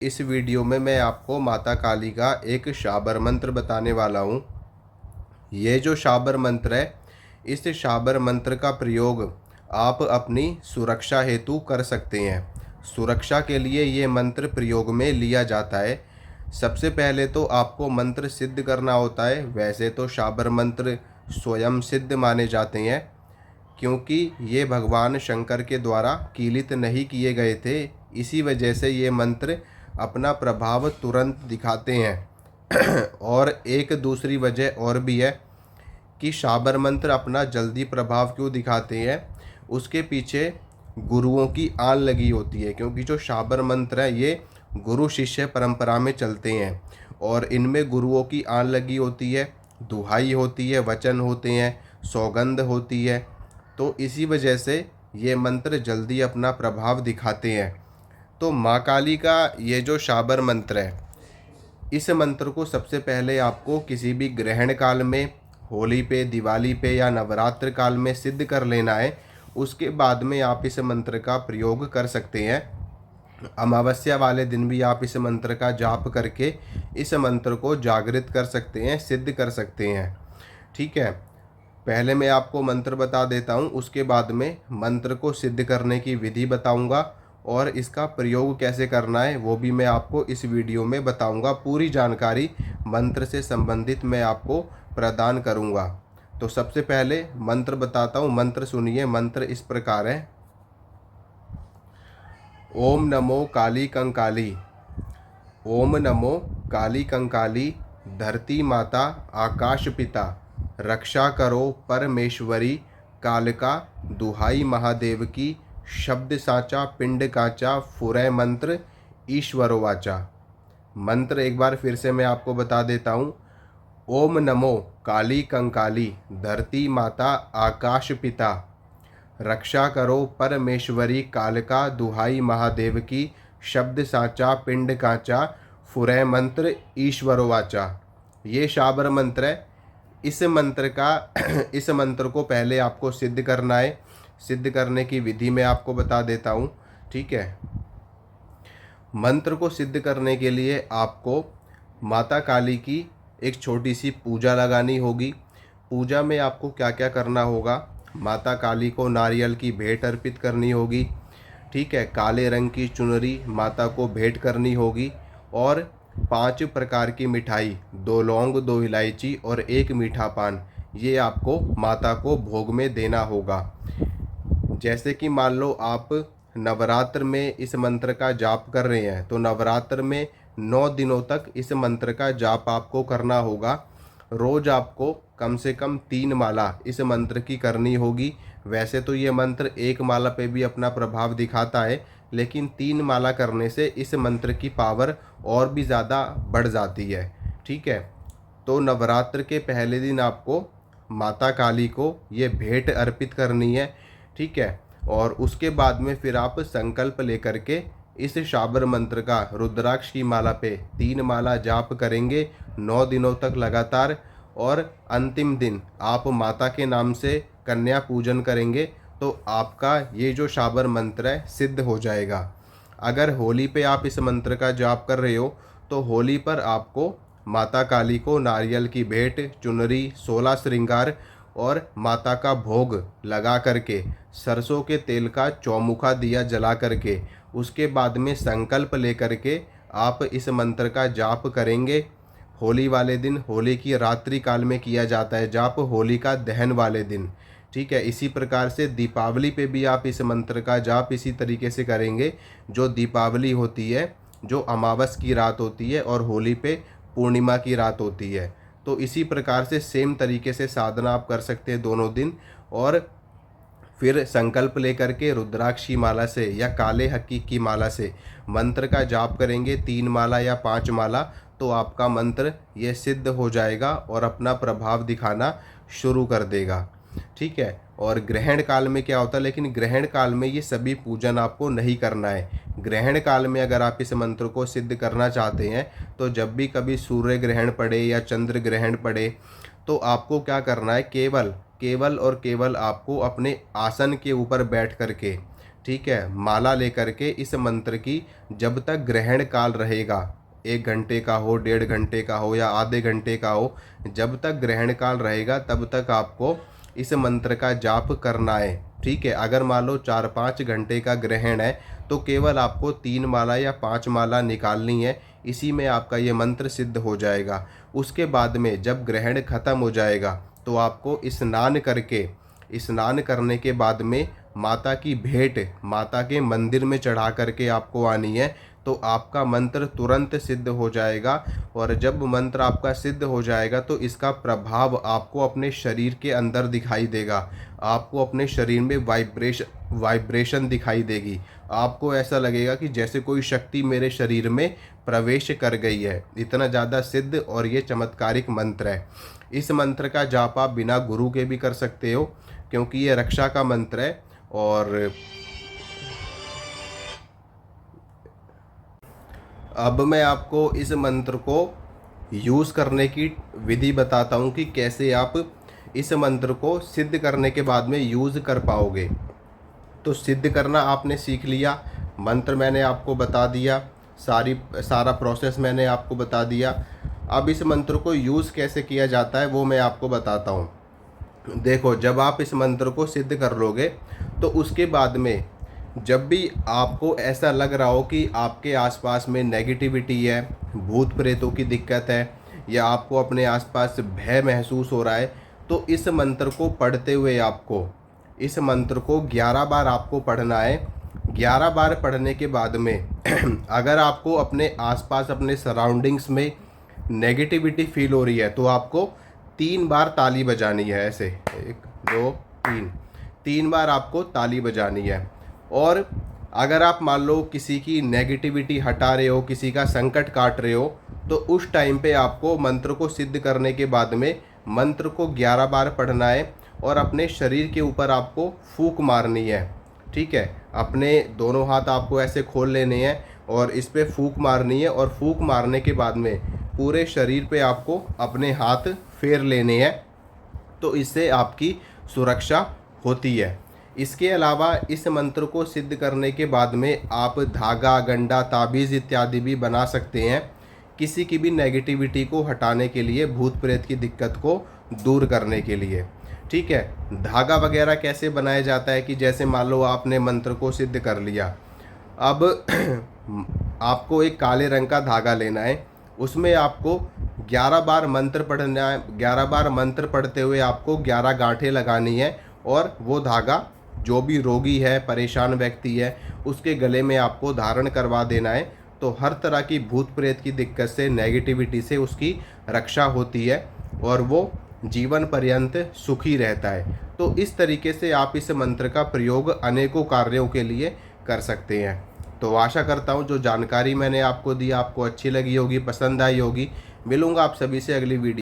इस वीडियो में मैं आपको माता काली का एक शाबर मंत्र बताने वाला हूँ। ये जो शाबर मंत्र है, इस शाबर मंत्र का प्रयोग आप अपनी सुरक्षा हेतु कर सकते हैं। सुरक्षा के लिए ये मंत्र प्रयोग में लिया जाता है। सबसे पहले तो आपको मंत्र सिद्ध करना होता है। वैसे तो शाबर मंत्र स्वयं सिद्ध माने जाते हैं, क्योंकि ये भगवान शंकर के द्वारा कीलित नहीं किए गए थे। इसी वजह से ये मंत्र अपना प्रभाव तुरंत दिखाते हैं। और एक दूसरी वजह और भी है कि शाबर मंत्र अपना जल्दी प्रभाव क्यों दिखाते हैं। उसके पीछे गुरुओं की आन लगी होती है, क्योंकि जो शाबर मंत्र है ये गुरु शिष्य परंपरा में चलते हैं और इनमें गुरुओं की आन लगी होती है, दुहाई होती है, वचन होते हैं, सौगंध होती है। तो इसी वजह से ये मंत्र जल्दी अपना प्रभाव दिखाते हैं। तो माँ काली का ये जो शाबर मंत्र है, इस मंत्र को सबसे पहले आपको किसी भी ग्रहण काल में, होली पे, दिवाली पे या नवरात्र काल में सिद्ध कर लेना है। उसके बाद में आप इस मंत्र का प्रयोग कर सकते हैं। अमावस्या वाले दिन भी आप इस मंत्र का जाप करके इस मंत्र को जागृत कर सकते हैं, सिद्ध कर सकते हैं। ठीक है, पहले मैं आपको मंत्र बता देता हूँ, उसके बाद में मंत्र को सिद्ध करने की विधि बताऊँगा और इसका प्रयोग कैसे करना है वो भी मैं आपको इस वीडियो में बताऊँगा। पूरी जानकारी मंत्र से संबंधित मैं आपको प्रदान करूँगा। तो सबसे पहले मंत्र बताता हूँ, मंत्र सुनिए। मंत्र इस प्रकार है। ओम नमो काली कंकाली। ओम नमो काली कंकाली, धरती माता आकाश पिता, रक्षा करो परमेश्वरी, कालिका दुहाई महादेव की, शब्द साचा पिंड काचा, फुरै मंत्र ईश्वरो वाचा। मंत्र एक बार फिर से मैं आपको बता देता हूँ। ओम नमो काली कंकाली, धरती माता आकाश पिता, रक्षा करो परमेश्वरी, कालिका दुहाई महादेव की, शब्द साचा पिंड काचा, फुरै मंत्र ईश्वरो वाचा। ये शाबर मंत्र है। इस मंत्र का इस मंत्र को पहले आपको सिद्ध करना है। सिद्ध करने की विधि मैं आपको बता देता हूँ। ठीक है, मंत्र को सिद्ध करने के लिए आपको माता काली की एक छोटी सी पूजा लगानी होगी। पूजा में आपको क्या क्या करना होगा। माता काली को नारियल की भेंट अर्पित करनी होगी। ठीक है, काले रंग की चुनरी माता को भेंट करनी होगी और 5 प्रकार की मिठाई, 2 लौंग, 2 इलायची और 1 मीठा पान, ये आपको माता को भोग में देना होगा। जैसे कि मान लो आप नवरात्र में इस मंत्र का जाप कर रहे हैं, तो नवरात्र में 9 दिनों तक इस मंत्र का जाप आपको करना होगा। रोज आपको कम से कम 3 माला इस मंत्र की करनी होगी। वैसे तो ये मंत्र 1 माला पे भी अपना प्रभाव दिखाता है, लेकिन 3 माला करने से इस मंत्र की पावर और भी ज़्यादा बढ़ जाती है। ठीक है, तो नवरात्र के पहले दिन आपको माता काली को ये भेंट अर्पित करनी है। ठीक है, और उसके बाद में फिर आप संकल्प लेकर के इस शाबर मंत्र का रुद्राक्ष की माला पे 3 माला जाप करेंगे 9 दिनों तक लगातार, और अंतिम दिन आप माता के नाम से कन्या पूजन करेंगे तो आपका ये जो शाबर मंत्र है सिद्ध हो जाएगा। अगर होली पे आप इस मंत्र का जाप कर रहे हो तो होली पर आपको माता काली को नारियल की भेंट, चुनरी, 16 श्रृंगार और माता का भोग लगा करके, सरसों के तेल का चौमुखा दिया जला करके, उसके बाद में संकल्प लेकर के आप इस मंत्र का जाप करेंगे। होली वाले दिन, होली की रात्रि काल में किया जाता है जाप, होली का दहन वाले दिन। ठीक है, इसी प्रकार से दीपावली पे भी आप इस मंत्र का जाप इसी तरीके से करेंगे। जो दीपावली होती है, जो अमावस की रात होती है, और होली पे पूर्णिमा की रात होती है। तो इसी प्रकार से सेम तरीके से साधना आप कर सकते हैं दोनों दिन। और फिर संकल्प लेकर के रुद्राक्ष की माला से या काले हक्की की माला से मंत्र का जाप करेंगे 3 माला या 5 माला, तो आपका मंत्र ये सिद्ध हो जाएगा और अपना प्रभाव दिखाना शुरू कर देगा। ठीक है, और ग्रहण काल में क्या होता है, लेकिन ग्रहण काल में ये सभी पूजन आपको नहीं करना है। ग्रहण काल में अगर आप इस मंत्र को सिद्ध करना चाहते हैं तो जब भी कभी सूर्य ग्रहण पड़े या चंद्र ग्रहण पड़े तो आपको क्या करना है, केवल और केवल आपको अपने आसन के ऊपर बैठ करके ठीक है, माला लेकर के इस मंत्र की जब तक ग्रहण काल रहेगा, 1 घंटे का हो, 1.5 घंटे का हो या आधे घंटे का हो, जब तक ग्रहण काल रहेगा तब तक आपको इस मंत्र का जाप करना है। ठीक है, अगर मान लो 4-5 घंटे का ग्रहण है तो केवल आपको 3 माला या 5 माला निकालनी है, इसी में आपका ये मंत्र सिद्ध हो जाएगा। उसके बाद में जब ग्रहण खत्म हो जाएगा तो आपको स्नान करके, स्नान करने के बाद में माता की भेंट माता के मंदिर में चढ़ा करके आपको आनी है, तो आपका मंत्र तुरंत सिद्ध हो जाएगा। और जब मंत्र आपका सिद्ध हो जाएगा तो इसका प्रभाव आपको अपने शरीर के अंदर दिखाई देगा, आपको अपने शरीर में वाइब्रेशन दिखाई देगी। आपको ऐसा लगेगा कि जैसे कोई शक्ति मेरे शरीर में प्रवेश कर गई है। इतना ज़्यादा सिद्ध और ये चमत्कारिक मंत्र है। इस मंत्र का जाप आप बिना गुरु के भी कर सकते हो, क्योंकि ये रक्षा का मंत्र है। और अब मैं आपको इस मंत्र को यूज़ करने की विधि बताता हूँ कि कैसे आप इस मंत्र को सिद्ध करने के बाद में यूज़ कर पाओगे। तो सिद्ध करना आपने सीख लिया, मंत्र मैंने आपको बता दिया, सारा प्रोसेस मैंने आपको बता दिया। अब इस मंत्र को यूज़ कैसे किया जाता है वो मैं आपको बताता हूँ। देखो, जब आप इस मंत्र को सिद्ध कर लोगे तो उसके बाद में जब भी आपको ऐसा लग रहा हो कि आपके आसपास में नेगेटिविटी है, भूत प्रेतों की दिक्कत है, या आपको अपने आसपास भय महसूस हो रहा है, तो इस मंत्र को पढ़ते हुए आपको इस मंत्र को 11 बार आपको पढ़ना है। 11 बार पढ़ने के बाद में अगर आपको अपने आसपास, अपने सराउंडिंग्स में नेगेटिविटी फील हो रही है तो आपको 3 बार ताली बजानी है। ऐसे 1 2 3, 3 बार आपको ताली बजानी है। और अगर आप मान लो किसी की नेगेटिविटी हटा रहे हो, किसी का संकट काट रहे हो, तो उस टाइम पे आपको मंत्र को सिद्ध करने के बाद में मंत्र को 11 बार पढ़ना है और अपने शरीर के ऊपर आपको फूंक मारनी है। ठीक है, अपने दोनों हाथ आपको ऐसे खोल लेने हैं और इस पे फूंक मारनी है। और फूंक मारने के बाद में पूरे शरीर पे आपको अपने हाथ फेर लेने हैं, तो इससे आपकी सुरक्षा होती है। इसके अलावा इस मंत्र को सिद्ध करने के बाद में आप धागा, गंडा, ताबीज़ इत्यादि भी बना सकते हैं, किसी की भी नेगेटिविटी को हटाने के लिए, भूत प्रेत की दिक्कत को दूर करने के लिए। ठीक है, धागा वगैरह कैसे बनाया जाता है कि जैसे मान लो आपने मंत्र को सिद्ध कर लिया, अब आपको एक काले रंग का धागा लेना है, उसमें आपको 11 बार मंत्र पढ़ना है। 11 बार मंत्र पढ़ते हुए आपको 11 गांठें लगानी है और वो धागा जो भी रोगी है, परेशान व्यक्ति है, उसके गले में आपको धारण करवा देना है। तो हर तरह की भूत प्रेत की दिक्कत से, नेगेटिविटी से उसकी रक्षा होती है और वो जीवन पर्यंत सुखी रहता है। तो इस तरीके से आप इस मंत्र का प्रयोग अनेकों कार्यों के लिए कर सकते हैं। तो आशा करता हूँ जो जानकारी मैंने आपको दी आपको अच्छी लगी होगी, पसंद आई होगी। मिलूँगा आप सभी से अगली वीडियो।